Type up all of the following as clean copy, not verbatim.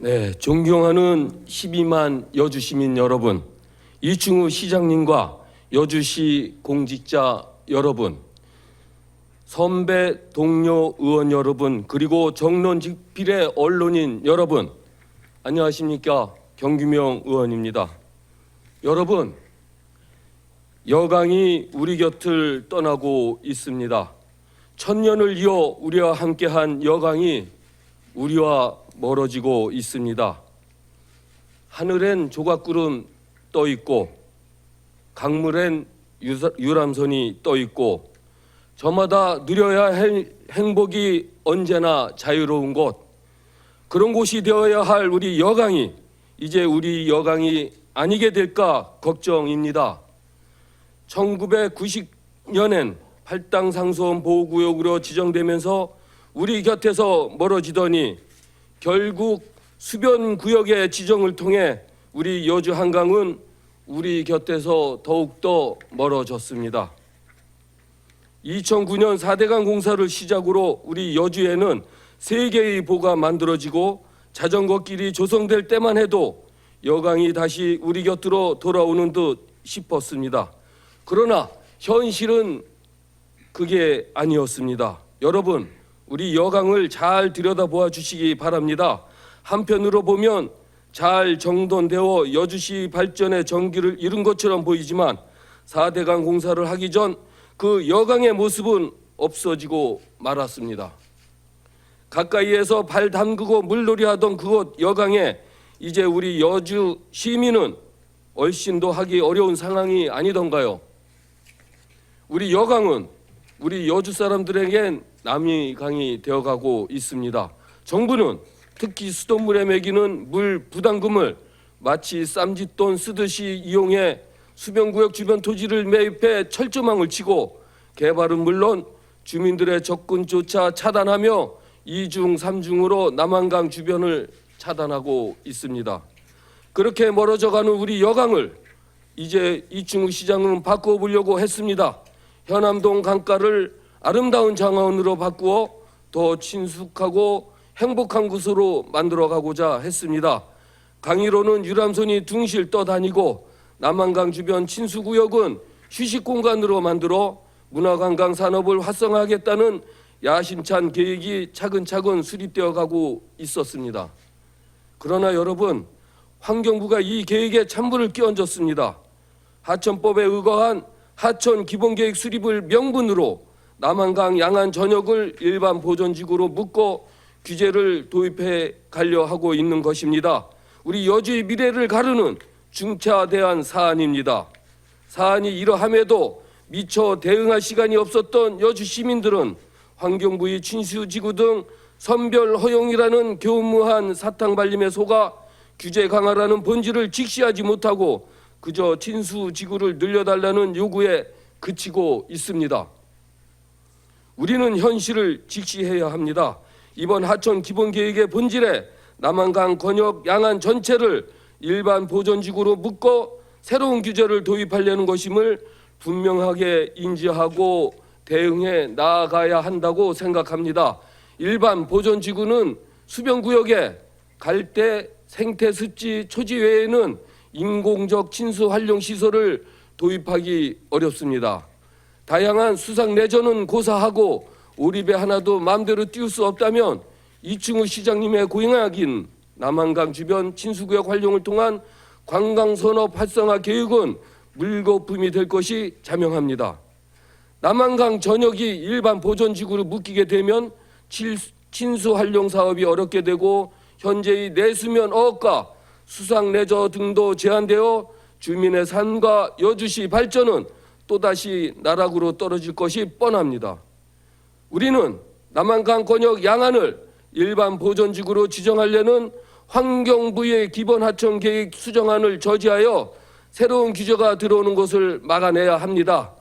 네, 존경하는 12만 여주 시민 여러분, 이충우 시장님과 여주시 공직자 여러분, 선배 동료 의원 여러분, 그리고 정론직필의 언론인 여러분, 안녕하십니까? 경규명 의원입니다. 여러분, 여강이 우리 곁을 떠나고 있습니다. 천년을 이어 우리와 함께한 여강이 우리와 멀어지고 있습니다. 하늘엔 조각구름 떠 있고 강물엔 유람선이 떠 있고 저마다 누려야 할 행복이 언제나 자유로운 곳, 그런 곳이 되어야 할 우리 여강이 이제 우리 여강이 아니게 될까 걱정입니다. 1990년엔 팔당상수원 보호구역으로 지정되면서 우리 곁에서 멀어지더니 결국 수변구역의 지정을 통해 우리 여주 한강은 우리 곁에서 더욱더 멀어졌습니다. 2009년 4대강 공사를 시작으로 우리 여주에는 3개의 보가 만들어지고 자전거길이 조성될 때만 해도 여강이 다시 우리 곁으로 돌아오는 듯 싶었습니다. 그러나 현실은 그게 아니었습니다. 여러분, 우리 여강을 잘 들여다보아 주시기 바랍니다. 한편으로 보면 잘 정돈되어 여주시 발전의 전기를 이룬 것처럼 보이지만 4대강 공사를 하기 전 그 여강의 모습은 없어지고 말았습니다. 가까이에서 발 담그고 물놀이 하던 그곳 여강에 이제 우리 여주 시민은 얼씬도 하기 어려운 상황이 아니던가요? 우리 여강은 우리 여주 사람들에겐 남이 강이 되어가고 있습니다. 정부는 특히 수돗물에 매기는 물 부담금을 마치 쌈짓돈 쓰듯이 이용해 수변구역 주변 토지를 매입해 철조망을 치고 개발은 물론 주민들의 접근조차 차단하며 2중, 3중으로 남한강 주변을 차단하고 있습니다. 그렇게 멀어져가는 우리 여강을 이제 이충우 시장은 바꿔보려고 했습니다. 현암동 강가를 아름다운 장화원으로 바꾸어 더 친숙하고 행복한 곳으로 만들어가고자 했습니다. 강의로는 유람선이 둥실 떠다니고 남한강 주변 친수구역은 휴식공간으로 만들어 문화관광 산업을 활성화하겠다는 야심찬 계획이 차근차근 수립되어 가고 있었습니다. 그러나 여러분, 환경부가 이 계획에 찬물을 끼얹었습니다. 하천법에 의거한 하천 기본계획 수립을 명분으로 남한강 양안 전역을 일반 보존지구로 묶어 규제를 도입해 가려 하고 있는 것입니다. 우리 여주의 미래를 가르는 중차대한 사안입니다. 사안이 이러함에도 미처 대응할 시간이 없었던 여주 시민들은 환경부의 친수지구 등 선별 허용이라는 교무한 사탕 발림에 속아 규제 강화라는 본질을 직시하지 못하고 그저 친수지구를 늘려달라는 요구에 그치고 있습니다. 우리는 현실을 직시해야 합니다. 이번 하천 기본계획의 본질에 남한강 권역 양안 전체를 일반 보존지구로 묶어 새로운 규제를 도입하려는 것임을 분명하게 인지하고 대응해 나아가야 한다고 생각합니다. 일반 보존지구는 수변구역에 갈대, 생태, 습지, 초지 외에는 인공적 친수 활용 시설을 도입하기 어렵습니다. 다양한 수상 레저는 고사하고 오리배 하나도 마음대로 띄울 수 없다면 이충우 시장님의 고향인 남한강 주변 친수구역 활용을 통한 관광산업 활성화 계획은 물거품이 될 것이 자명합니다. 남한강 전역이 일반 보존지구로 묶이게 되면 친수 활용 사업이 어렵게 되고 현재의 내수면 어업과 수상 레저 등도 제한되어 주민의 삶과 여주시 발전은 또다시 나락으로 떨어질 것이 뻔합니다. 우리는 남한강 권역 양안을 일반 보존지구로 지정하려는 환경부의 기본 하천 계획 수정안을 저지하여 새로운 규제가 들어오는 것을 막아내야 합니다.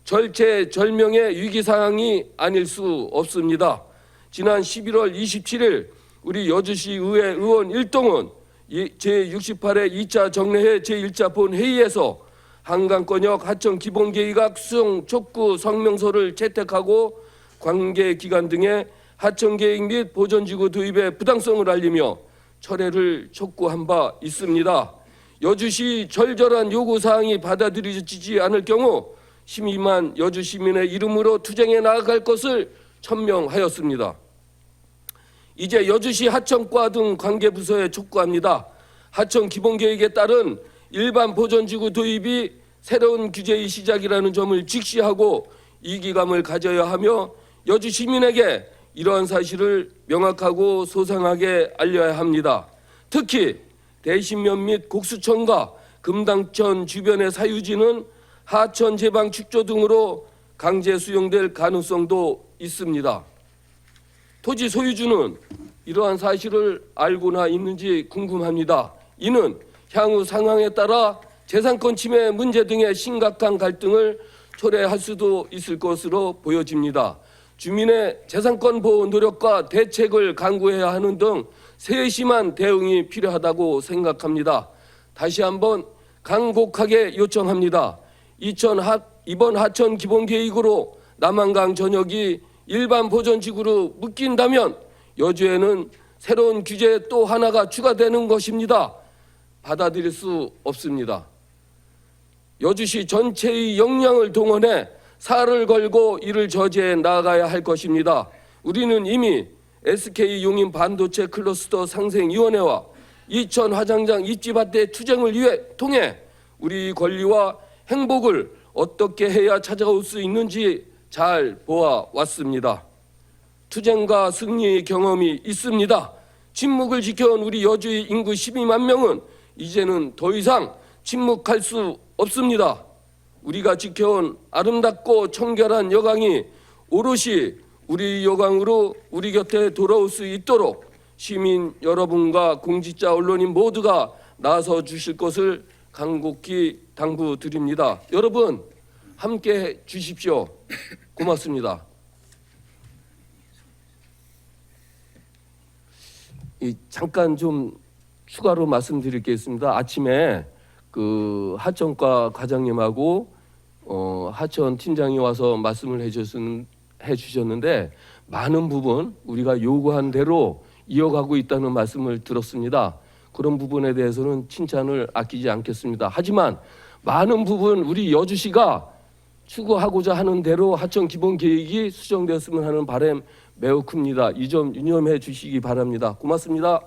절체절명의 위기 상황이 아닐 수 없습니다. 지난 11월 27일 우리 여주시 의회 의원 일동은 제68회 2차 정례회 제1차 본회의에서 한강권역 하천 기본계획안 수정 촉구 성명서를 채택하고 관계기관 등의 하천계획 및 보존지구 도입의 부당성을 알리며 철회를 촉구한 바 있습니다. 여주시 절절한 요구사항이 받아들여지지 않을 경우 심의만 여주 시민의 이름으로 투쟁해 나아갈 것을 천명하였습니다. 이제 여주시 하천과 등 관계부서에 촉구합니다. 하천 기본계획에 따른 일반 보존지구 도입이 새로운 규제의 시작이라는 점을 직시하고 이기감을 가져야 하며 여주 시민에게 이러한 사실을 명확하고 소상하게 알려야 합니다. 특히 대신면 및 곡수천과 금당천 주변의 사유지는 하천 제방 축조 등으로 강제 수용될 가능성도 있습니다. 토지 소유주는 이러한 사실을 알고나 있는지 궁금합니다. 이는 향후 상황에 따라 재산권 침해 문제 등의 심각한 갈등을 초래할 수도 있을 것으로 보여집니다. 주민의 재산권 보호 노력과 대책을 강구해야 하는 등 세심한 대응이 필요하다고 생각합니다. 다시 한번 간곡하게 요청합니다. 이번 하천 기본계획으로 남한강 전역이 일반 보존지구로 묶인다면 여주에는 새로운 규제 또 하나가 추가되는 것입니다. 받아들일 수 없습니다. 여주시 전체의 역량을 동원해 살을 걸고 이를 저지해 나아가야 할 것입니다. 우리는 이미 SK 용인 반도체 클러스터 상생위원회와 이천 화장장 입지밭대 투쟁을 통해 우리 권리와 행복을 어떻게 해야 찾아올 수 있는지 잘 보아왔습니다. 투쟁과 승리의 경험이 있습니다. 침묵을 지켜온 우리 여주의 인구 12만 명은 이제는 더 이상 침묵할 수 없습니다. 우리가 지켜온 아름답고 청결한 여강이 오롯이 우리 여강으로 우리 곁에 돌아올 수 있도록 시민 여러분과 공직자 언론인 모두가 나서 주실 것을 간곡히 당부드립니다. 여러분 함께 주십시오. 고맙습니다. 잠깐 좀 추가로 말씀드릴 게 있습니다. 아침에 그 하천과 과장님하고 하천 팀장이 와서 말씀을 해주셨는데 많은 부분 우리가 요구한 대로 이어가고 있다는 말씀을 들었습니다. 그런 부분에 대해서는 칭찬을 아끼지 않겠습니다. 하지만 많은 부분 우리 여주시가 추구하고자 하는 대로 하천 기본 계획이 수정되었으면 하는 바람 매우 큽니다. 이 점 유념해 주시기 바랍니다. 고맙습니다.